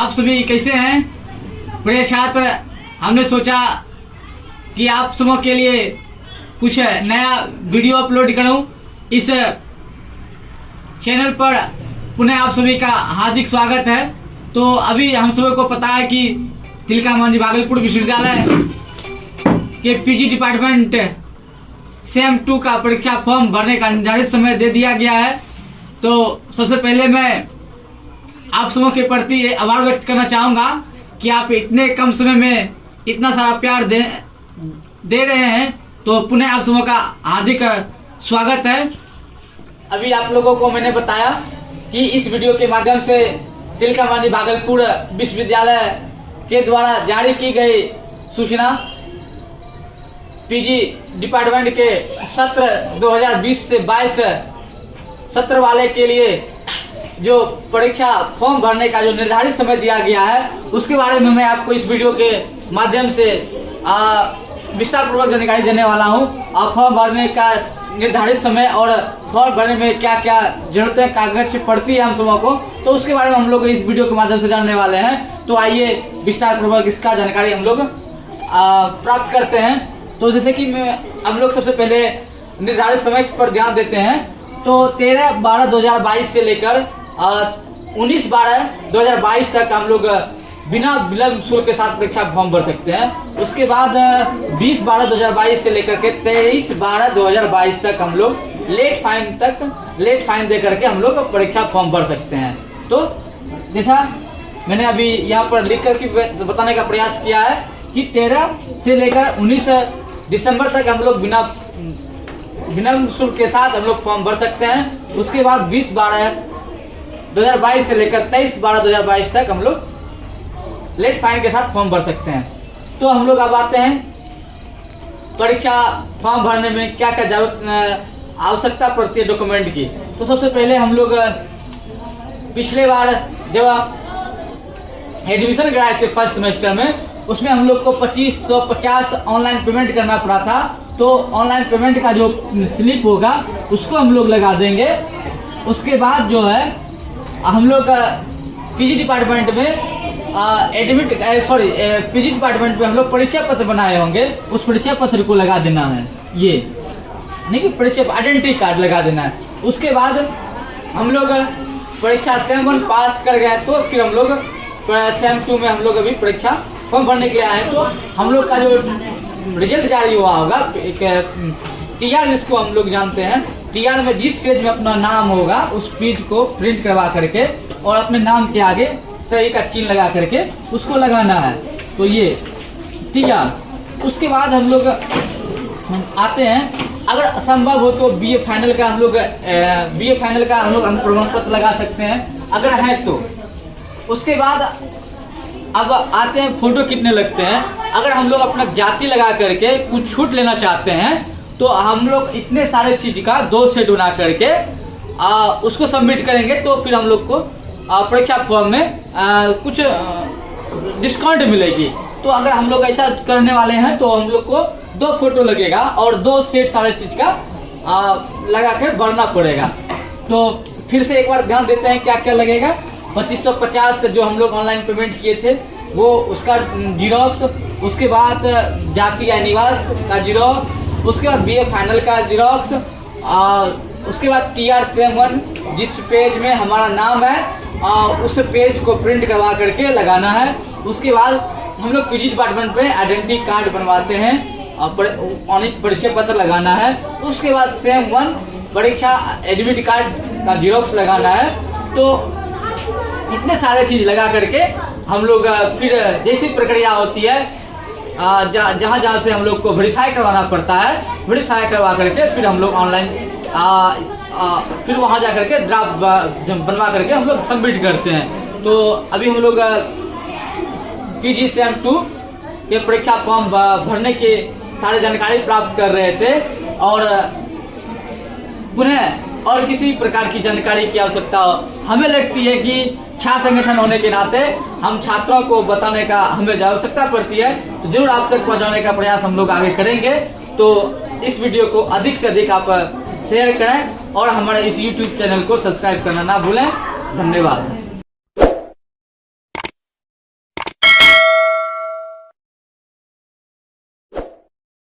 आप सभी कैसे हैं प्रिय छात्र। हमने सोचा कि आप सबों के लिए कुछ नया वीडियो अपलोड करूं। इस चैनल पर पुनः आप सभी का हार्दिक स्वागत है। तो अभी हम सभी को पता है कि तिलका मांझी भागलपुर विश्वविद्यालय के पीजी डिपार्टमेंट सेम 2 का परीक्षा फॉर्म भरने का निर्धारित समय दे दिया गया है। तो सबसे पहले मैं आप सबों के प्रति आभार व्यक्त करना चाहूंगा कि आप इतने कम समय में इतना सारा प्यार दे रहे हैं। तो पुनः आप सबों का हार्दिक स्वागत है। अभी आप लोगों को मैंने बताया कि इस वीडियो के माध्यम से तिलका मांझी भागलपुर विश्वविद्यालय के द्वारा जारी की गई सूचना पीजी डिपार्टमेंट के सत्र 2020 से 22 सत्र वाले के लिए जो परीक्षा फॉर्म भरने का जो निर्धारित समय दिया गया है उसके बारे में मैं आपको इस वीडियो के माध्यम से विस्तार पूर्वक जानकारी देने वाला हूं। और फॉर्म भरने का निर्धारित समय और फॉर्म भरने में क्या क्या जरूरतें कागज पड़ती है हम सबों को, तो उसके बारे में हम लोग इस वीडियो के माध्यम से जानने वाले हैं। तो आइए विस्तार पूर्वक इसका जानकारी हम लोग प्राप्त करते हैं। तो जैसे कि हम लोग सबसे पहले निर्धारित समय पर ध्यान देते हैं। तो 13/12/2022 से लेकर 19/12/2022 तक हम लोग बिना विलंब शुल्क के साथ परीक्षा फॉर्म भर सकते हैं। उसके बाद 20/12/2022 से लेकर के 23/12/2022 तक हम लोग लेट फाइन दे करके हम लोग परीक्षा फॉर्म भर सकते हैं। तो जैसा मैंने अभी यहाँ पर लिख करके बताने का प्रयास किया है कि 13 से लेकर 19 दिसंबर तक हम लोग बिना शुल्क के साथ हम लोग फॉर्म भर सकते हैं। उसके बाद 20/12/2022 से लेकर 23/12/2022 तक हम लोग लेट फाइन के साथ फॉर्म भर सकते हैं। तो हम लोग अब आते हैं परीक्षा फॉर्म भरने में क्या क्या जरूरत आवश्यकता पड़ती है डॉक्यूमेंट की। तो सबसे पहले हम लोग पिछले बार जब एडमिशन कराए थे फर्स्ट सेमेस्टर में, उसमें हम लोग को 2550 ऑनलाइन पेमेंट करना पड़ा था। तो ऑनलाइन पेमेंट का जो स्लिप होगा उसको हम लोग लगा देंगे। उसके बाद जो है हम लोग पीजी डिपार्टमेंट में पीजी डिपार्टमेंट में हम लोग परीक्षा पत्र बनाए होंगे, उस परीक्षा पत्र को लगा देना है। ये नहीं कि परीक्षा आइडेंटिटी कार्ड लगा देना है। उसके बाद हम लोग परीक्षा सेम 1 पास कर गए तो फिर हम लोग सेम 2 में हम लोग अभी परीक्षा फॉर्म भरने के लिए आए। तो हम लोग का जो रिजल्ट जारी हुआ होगा, एक टीआर जिसको हम लोग जानते हैं, टीआर में जिस पेज में अपना नाम होगा उस पेज को प्रिंट करवा करके और अपने नाम के आगे सही का चिन्ह लगा करके उसको लगाना है। तो ये टीआर। उसके बाद हम लोग आते हैं, अगर संभव हो तो बीए फाइनल का हम लोग प्रमाण पत्र लगा सकते हैं अगर है तो। उसके बाद अब आते हैं फोटो कितने लगते हैं। अगर हम लोग अपना जाति लगा करके कुछ छूट लेना चाहते हैं तो हम लोग इतने सारे चीज का 2 सेट बना करके उसको सबमिट करेंगे। तो फिर हम लोग को परीक्षा फॉर्म में कुछ डिस्काउंट मिलेगी। तो अगर हम लोग ऐसा करने वाले हैं तो हम लोग को 2 फोटो लगेगा और 2 सेट सारे चीज का लगा कर भरना पड़ेगा। तो फिर से एक बार ध्यान देते हैं क्या क्या लगेगा। 2550 जो हम लोग ऑनलाइन पेमेंट किए थे वो उसका जीरोक्स, उसके बाद जाति या निवास का जीरोक्स, उसके बाद बीए फाइनल का जीरोक्स, उसके बाद टीआर सेम 1 जिस पेज में हमारा नाम है उस पेज को प्रिंट करवा करके लगाना है। उसके बाद हम लोग पीजी डिपार्टमेंट में आइडेंटिटी कार्ड बनवाते हैं और परीक्षा पत्र लगाना है। उसके बाद सेम 1 परीक्षा एडमिट कार्ड का जीरोक्स लगाना है। तो इतने सारे चीज लगा करके हम लोग फिर जैसी प्रक्रिया होती है जहाँ से हम लोग को वेरीफाई करवाना पड़ता है, वेरीफाई करवा करके फिर हम लोग ऑनलाइन फिर वहां जा करके ड्राफ्ट बनवा करके हम लोग सबमिट करते हैं। तो अभी हम लोग पीजी सेम 2 के परीक्षा फॉर्म भरने के सारे जानकारी प्राप्त कर रहे थे और पुनः और किसी प्रकार की जानकारी की आवश्यकता हमें लगती है कि छात्र संगठन होने के नाते हम छात्रों को बताने का हमें आवश्यकता पड़ती है। तो जरूर आप तक पहुंचाने का प्रयास हम लोग आगे करेंगे। तो इस वीडियो को अधिक से अधिक आप शेयर करें और हमारे इस YouTube चैनल को सब्सक्राइब करना ना भूलें। धन्यवाद।